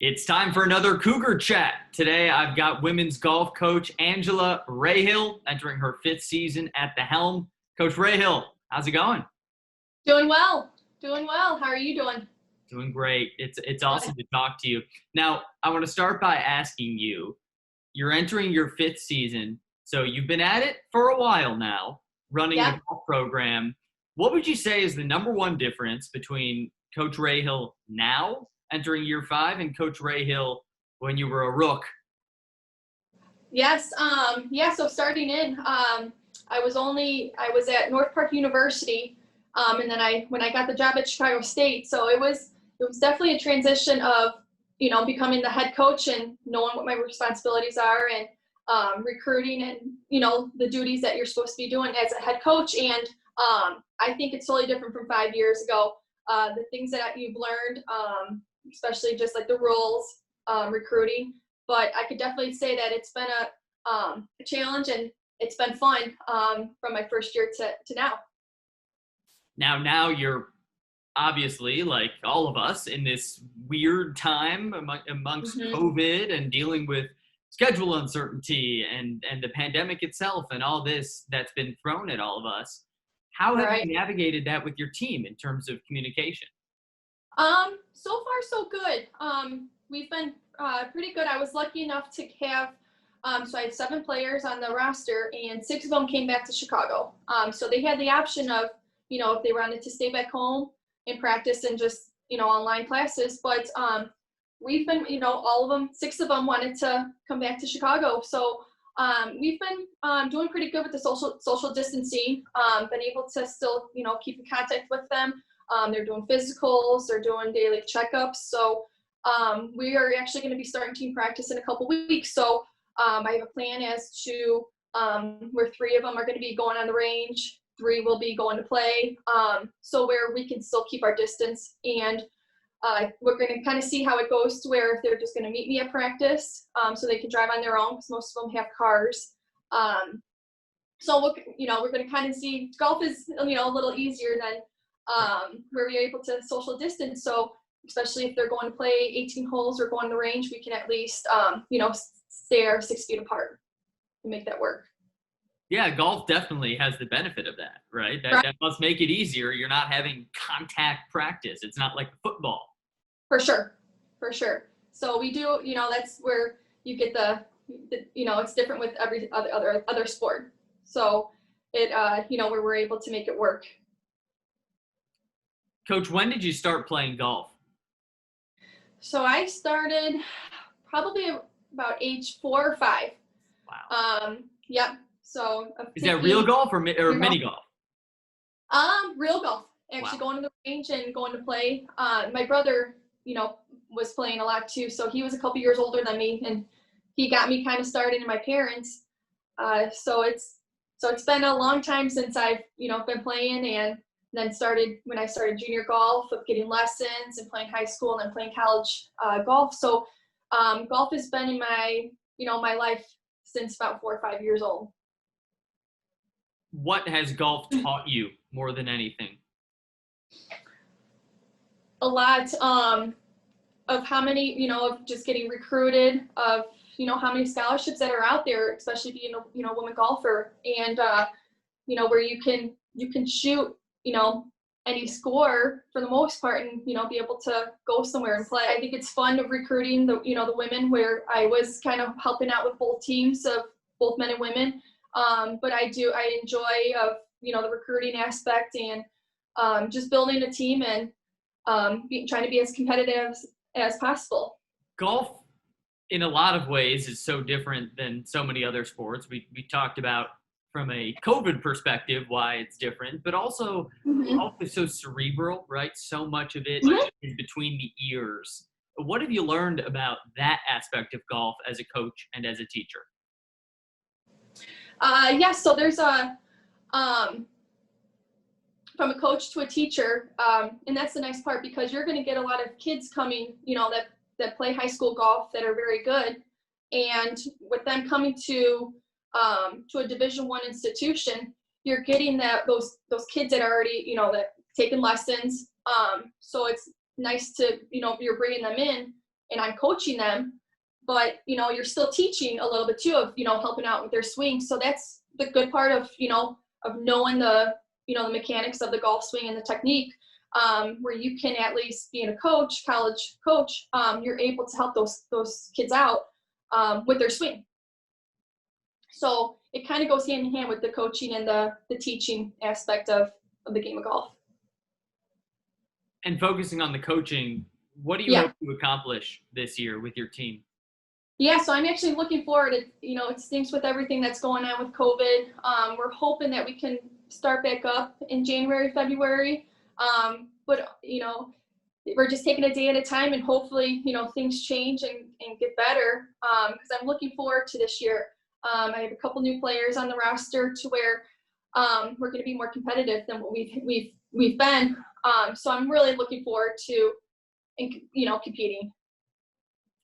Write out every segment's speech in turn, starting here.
It's time for another Cougar Chat. Today I've got women's golf coach Angela Rayhill entering her fifth season at the helm. Coach Rayhill, how's it going? Doing well. Doing well. How are you doing? Doing great. It's Good. awesome to talk to you. Now, I want to start by asking you, you're entering your fifth season, so you've been at it for a while now, running the Yep. golf program. What would you say is the number one difference between Coach Rayhill now, entering year five, and Coach Rayhill when you were a rook? Yes. So starting in, I was at North Park University, and then when I got the job at Chicago State, so it was definitely a transition of becoming the head coach and knowing what my responsibilities are and recruiting and the duties that you're supposed to be doing as a head coach. And I think it's totally different from 5 years ago. The things that you've learned, especially just like the rules, recruiting. But I could definitely say that it's been a challenge and it's been fun from my first year to now. Now you're obviously, like all of us, in this weird time amongst Hmm. COVID and dealing with schedule uncertainty and the pandemic itself and all this that's been thrown at all of us. How have Right. you navigated that with your team in terms of communication? So far so good. We've been pretty good. I was lucky enough to have, so I have 7 players on the roster, and 6 of them came back to Chicago. So they had the option of, if they wanted to stay back home and practice and just, online classes. But we've been, all of them, 6 of them wanted to come back to Chicago. So we've been doing pretty good with the social distancing. Been able to still, keep in contact with them. They're doing physicals, they're doing daily checkups. So we are actually going to be starting team practice in a couple weeks. So I have a plan as to where 3 of them are going to be going on the range, 3 will be going to play. So where we can still keep our distance, and we're going to kind of see how it goes to where if they're just going to meet me at practice, so they can drive on their own because most of them have cars. So we're going to kind of see. Golf is a little easier than where we're able to social distance. So especially if they're going to play 18 holes or go on the range, we can at least stay 6 feet apart and make that work. Yeah, golf definitely has the benefit of that, right? That Right. that must make it easier. You're not having contact practice. It's not like football. For sure, for sure. So we do, that's where you get the it's different with every other sport. So it, where we're able to make it work. Coach, when did you start playing golf? So I started probably about age 4 or 5. Wow. Yep. So Is that real golf or mini golf? Real golf. Actually Wow. going to the range and going to play. My brother, was playing a lot too. So he was a couple years older than me, and he got me kind of started. And my parents. So it's been a long time since I've been playing, and then started when I started junior golf of getting lessons and playing high school and then playing college golf. So golf has been in my life since about 4 or 5 years old. What has golf taught you more than anything? A lot of how many, of just getting recruited, of how many scholarships that are out there, especially being a woman golfer, and where you can shoot any score for the most part, and be able to go somewhere and play. I think it's fun of recruiting the women, where I was kind of helping out with both teams of both men and women. But I enjoy of the recruiting aspect and just building a team and trying to be as competitive as possible. Golf, in a lot of ways, is so different than so many other sports. We talked about from a COVID perspective why it's different, but also Mm-hmm. golf is so cerebral, right? So much of it Mm-hmm. is between the ears. What have you learned about that aspect of golf as a coach and as a teacher? Yes, so there's um, from a coach to a teacher, and that's the nice part, because you're going to get a lot of kids coming, that play high school golf that are very good, and with them coming to a Division I institution, you're getting those kids that are already that taking lessons. So it's nice to you're bringing them in and I'm coaching them, but you're still teaching a little bit too of helping out with their swing. So that's the good part of of knowing the the mechanics of the golf swing and the technique, where you can, at least being a coach, college coach, you're able to help those kids out with their swing. So it kind of goes hand in hand with the coaching and the teaching aspect of the game of golf. And focusing on the coaching, what do you hope to accomplish this year with your team? Yeah, so I'm actually looking forward to, it stinks with everything that's going on with COVID. We're hoping that we can start back up in January, February. But, we're just taking a day at a time, and hopefully, things change and get better. Because I'm looking forward to this year. I have a couple new players on the roster to where we're going to be more competitive than what we've been. So I'm really looking forward to, competing.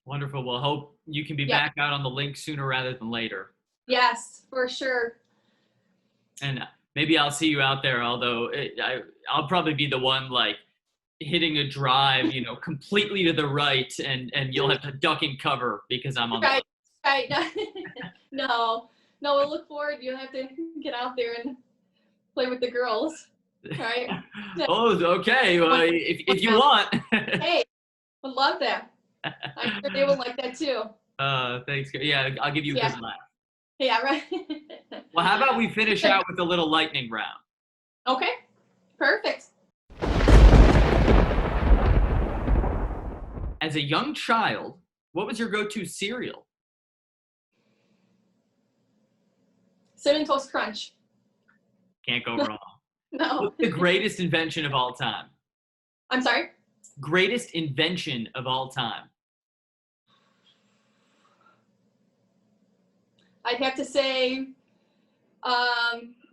Wonderful. Well, hope you can be back out on the link sooner rather than later. Yes, for sure. And maybe I'll see you out there, although I'll probably be the one like hitting a drive, completely to the right, and you'll have to duck and cover because I'm on the left. Right. No, we'll look forward. You'll have to get out there and play with the girls. Right? Oh, okay. Well, if you want. Hey, would love that. I'm sure they would like that too. Thanks. Yeah, I'll give you a good laugh. Yeah, right. Well, how about we finish out with a little lightning round? Okay, perfect. As a young child, what was your go-to cereal? Cinnamon Toast Crunch. Can't go wrong. No. What's the greatest invention of all time? I'm sorry? Greatest invention of all time. I'd have to say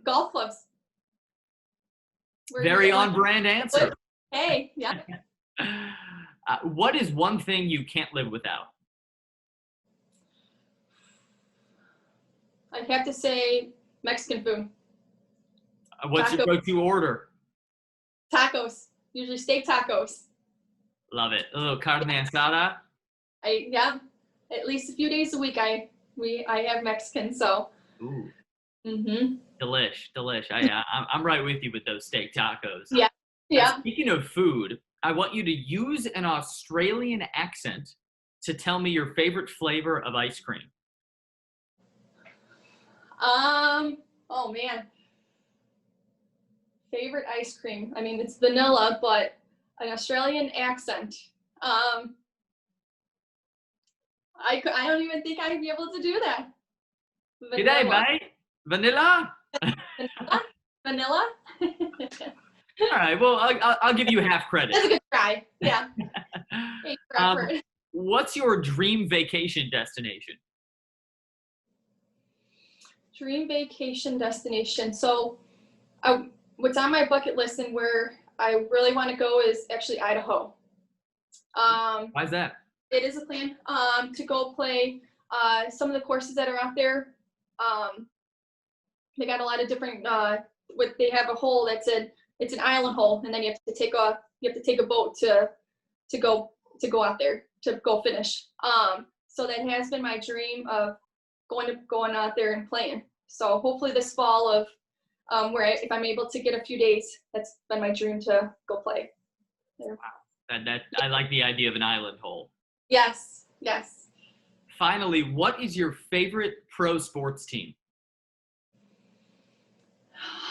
golf clubs. Very on-brand answer. Hey, yeah. What is one thing you can't live without? I'd have to say Mexican food. What's your go-to order? Tacos. Usually steak tacos. Love it. A little carne asada. At least a few days a week I have Mexican, so. Ooh. Mhm. Delish. I'm right with you with those steak tacos. Yeah. Speaking of food, I want you to use an Australian accent to tell me your favorite flavor of ice cream. Oh man. Favorite ice cream. I mean, it's vanilla, but an Australian accent. I don't even think I'd be able to do that. G'day, mate. Vanilla? Vanilla? All right. Well, I'll give you half credit. That's a good try. Yeah. What's your dream vacation destination? Dream vacation destination. So, what's on my bucket list and where I really want to go is actually Idaho. Why is that? It is a plan to go play some of the courses that are out there. They got a lot of different. They have a hole it's an island hole, and then you have to take a boat to go out there to go finish. So that has been my dream of going out there and playing. So hopefully this fall of if I'm able to get a few days, that's been my dream to go play there. Wow. I like the idea of an island hole. Yes. Finally, what is your favorite pro sports team?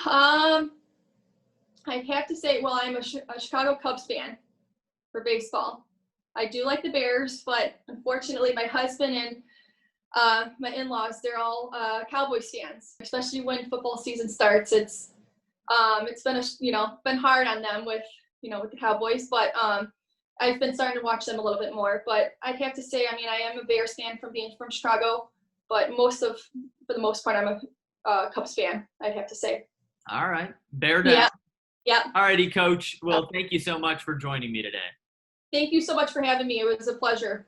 I'd have to say, well, I'm a Chicago Cubs fan for baseball. I do like the Bears, but unfortunately my husband and my in-laws, they're all Cowboys fans, especially when football season starts. It's been hard on them with the Cowboys, but I've been starting to watch them a little bit more. But I'd have to say, I mean, I am a Bears fan from being from Chicago, but for the most part, I'm a Cubs fan, I'd have to say. All right. Bear down. Yeah. All righty, Coach. Well, thank you so much for joining me today. Thank you so much for having me. It was a pleasure.